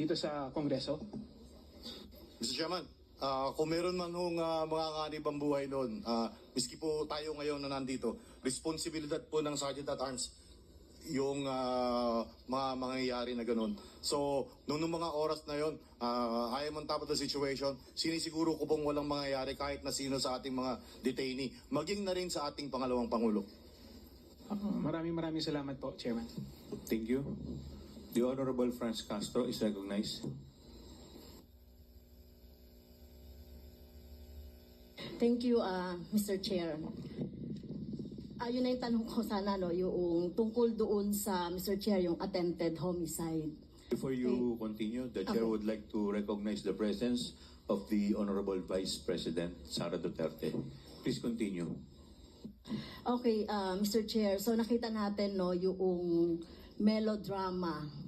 dito sa Kongreso? Mr. Chairman, kung meron man hong mga kanib ang buhay noon, miski po tayo ngayon na nandito, responsibilidad po ng Sergeant at Arms yung mga mangyayari na ganun. So, noong mga oras na yon, I am on top of the situation. Sinisiguro ko pong walang mangyayari kahit na sino sa ating mga detainee, maging na rin sa ating pangalawang Pangulo. Maraming salamat po, Chairman. Thank you. The Honorable Franz Castro is recognized. Thank you, Mr. Chair. Yun na yung tanong ko sana, no, yung tungkol doon sa, Mr. Chair, yung attempted homicide. Before you continue, the Chair would like to recognize the presence of the Honorable Vice President, Sara Duterte. Please continue. Okay, Mr. Chair, so nakita natin, no, yung melodramatic